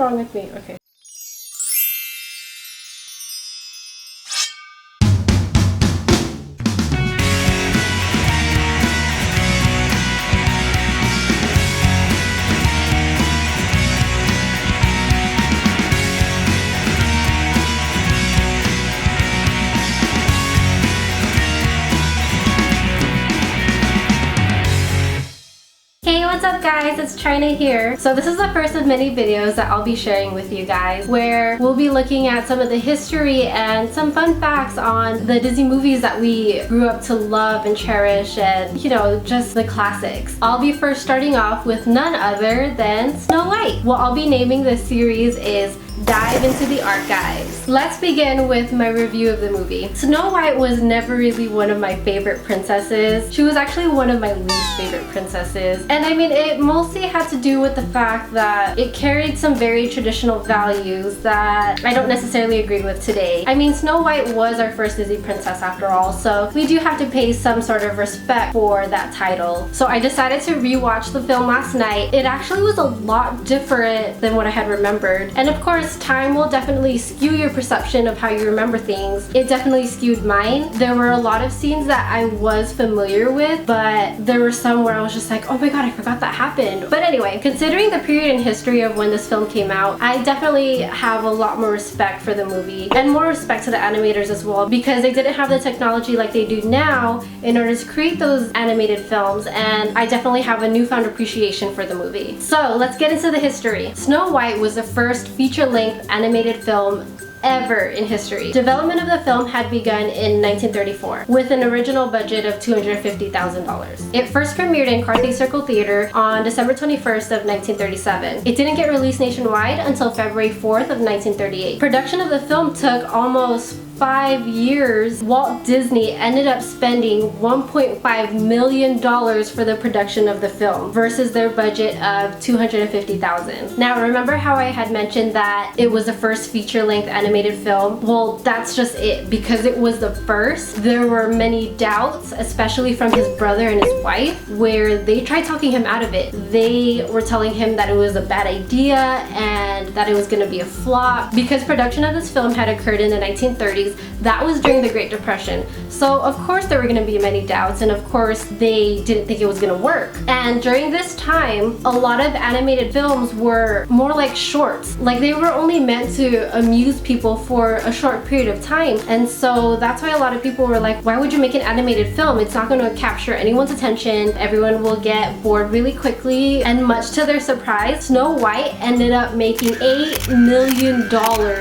wrong with me? Okay. Hey, what's up guys? It's Trina here. So this is the first of many videos that I'll be sharing with you guys where we'll be looking at some of the history and some fun facts on the Disney movies that we grew up to love and cherish, and you know, just the classics. I'll be first starting off with none other than Snow White. What I'll be naming this series is Dive into the Archives. Let's begin with my review of the movie. Snow White was never really one of my favorite princesses. She was actually one of my least favorite princesses. And I mean, it mostly had to do with the fact that it carried some very traditional values that I don't necessarily agree with today. I mean, Snow White was our first Disney princess after all, so we do have to pay some sort of respect for that title. So I decided to rewatch the film last night. It actually was a lot different than what I had remembered. And of course, time will definitely skew your perception of how you remember things. It definitely skewed mine. There were a lot of scenes that I was familiar with, but there were some where I was just like, oh my god, I forgot that happened. But anyway, considering the period in history of when this film came out, I definitely have a lot more respect for the movie and more respect to the animators as well, because they didn't have the technology like they do now in order to create those animated films, and I definitely have a newfound appreciation for the movie. So let's get into the history. Snow White was the first feature-length animated film ever in history. Development of the film had begun in 1934 with an original budget of $250,000. It first premiered in Carthay Circle Theater on December 21st of 1937. It didn't get released nationwide until February 4th of 1938. Production of the film took almost 5 years. Walt Disney ended up spending $1.5 million for the production of the film versus their budget of $250,000. Now remember how I had mentioned that it was the first feature-length animated film? Well, that's just it. Because it was the first, there were many doubts, especially from his brother and his wife, where they tried talking him out of it. They were telling him that it was a bad idea and that it was going to be a flop. Because production of this film had occurred in the 1930s, that was during the Great Depression. So of course there were going to be many doubts, and of course they didn't think it was going to work. And during this time, a lot of animated films were more like shorts. Like they were only meant to amuse people for a short period of time. And so that's why a lot of people were like, why would you make an animated film? It's not going to capture anyone's attention. Everyone will get bored really quickly. And much to their surprise, Snow White ended up making $8 million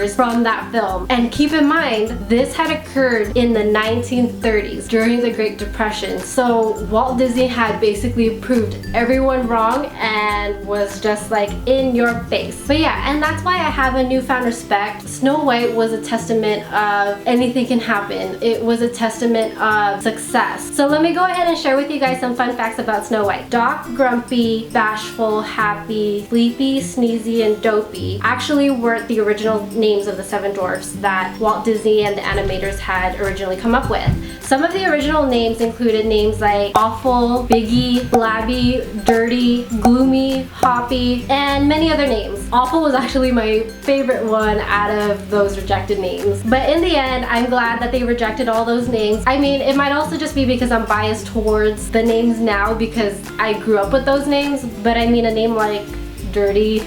from that film. And keep in mind, this had occurred in the 1930s during the Great Depression. So Walt Disney had basically proved everyone wrong and was just like in your face. But yeah, and that's why I have a newfound respect. Snow White was a testament of anything can happen. It was a testament of success. So let me go ahead and share with you guys some fun facts about Snow White. Doc, Grumpy, Bashful, Happy, Sleepy, Sneezy, and Dopey actually weren't the original names of the 7 dwarfs that Walt Disney and the animators had originally come up with. Some of the original names included names like Awful, Biggie, Blabby, Dirty, Gloomy, Hoppy, and many other names. Awful was actually my favorite one out of those rejected names. But in the end, I'm glad that they rejected all those names. I mean, it might also just be because I'm biased towards the names now because I grew up with those names, but I mean a name like Dirty.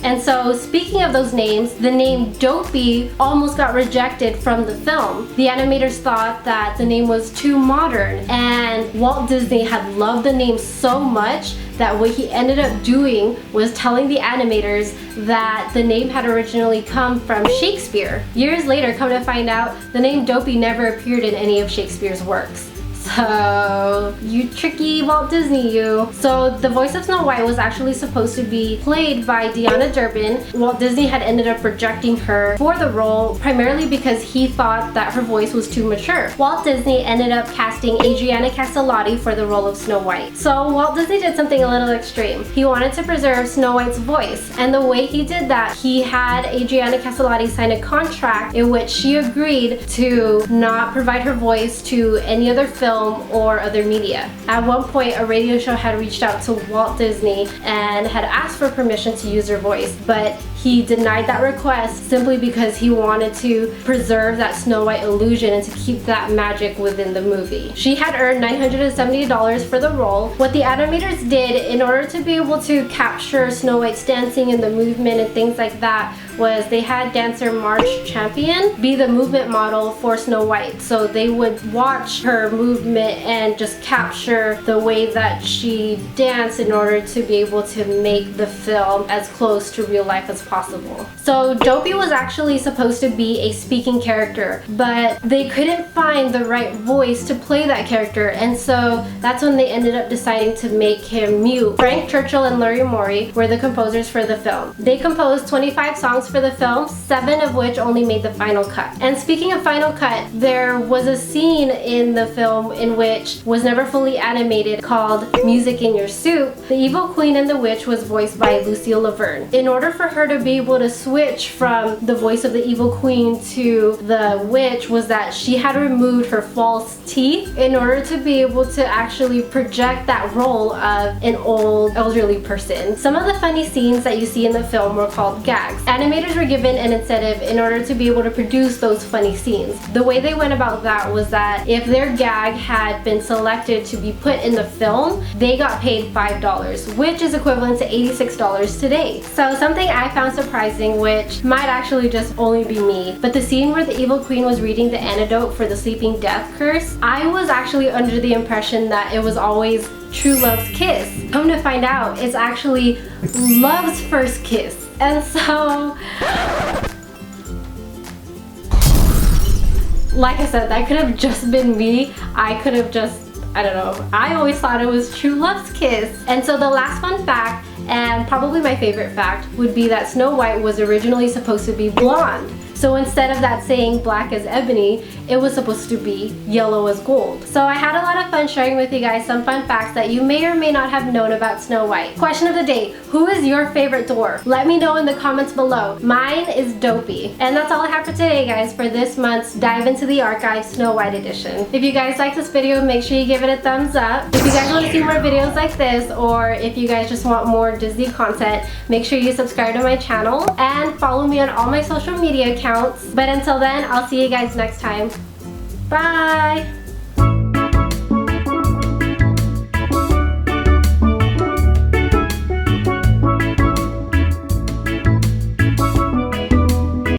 And so, speaking of those names, the name Dopey almost got rejected from the film. The animators thought that the name was too modern, and Walt Disney had loved the name so much that what he ended up doing was telling the animators that the name had originally come from Shakespeare. Years later, come to find out, the name Dopey never appeared in any of Shakespeare's works. So, you tricky Walt Disney, you. So, the voice of Snow White was actually supposed to be played by Deanna Durbin. Walt Disney had ended up rejecting her for the role, primarily because he thought that her voice was too mature. Walt Disney ended up casting Adriana Castellotti for the role of Snow White. So, Walt Disney did something a little extreme. He wanted to preserve Snow White's voice, and the way he did that, he had Adriana Castellotti sign a contract in which she agreed to not provide her voice to any other film film or other media. At one point, a radio show had reached out to Walt Disney and had asked for permission to use her voice, but he denied that request simply because he wanted to preserve that Snow White illusion and to keep that magic within the movie. She had earned $970 for the role. What the animators did in order to be able to capture Snow White's dancing and the movement and things like that was they had dancer March Champion be the movement model for Snow White. So they would watch her movement and just capture the way that she danced in order to be able to make the film as close to real life as possible. So Dopey was actually supposed to be a speaking character, but they couldn't find the right voice to play that character, and so that's when they ended up deciding to make him mute. Frank Churchill and Larry Morey were the composers for the film. They composed 25 songs for the film, 7 of which only made the final cut. And speaking of final cut, there was a scene in the film in which was never fully animated called Music in Your Soup. The evil queen and the witch was voiced by Lucille Laverne. In order for her to be able to switch from the voice of the evil queen to the witch was that she had removed her false teeth in order to be able to actually project that role of an old elderly person. Some of the funny scenes that you see in the film were called gags. Animators were given an incentive in order to be able to produce those funny scenes. The way they went about that was that if their gag had been selected to be put in the film, they got paid $5, which is equivalent to $86 today. So something I found surprising, which might actually just only be me, but the scene where the evil queen was reading the antidote for the sleeping death curse, I was actually under the impression that it was always true love's kiss. Come to find out, it's actually love's first kiss. And so, like I said, that could have just been me. I could have just, I don't know, I always thought it was true love's kiss. And so the last fun fact, and probably my favorite fact, would be that Snow White was originally supposed to be blonde. So instead of that saying black as ebony, it was supposed to be yellow as gold. So I had a lot of fun sharing with you guys some fun facts that you may or may not have known about Snow White. Question of the day, who is your favorite dwarf? Let me know in the comments below. Mine is Dopey. And that's all I have for today, guys, for this month's Dive Into the Archive Snow White edition. If you guys like this video, make sure you give it a thumbs up. If you guys want to see more videos like this, or if you guys just want more Disney content, make sure you subscribe to my channel and follow me on all my social media accounts. But until then, I'll see you guys next time. Bye!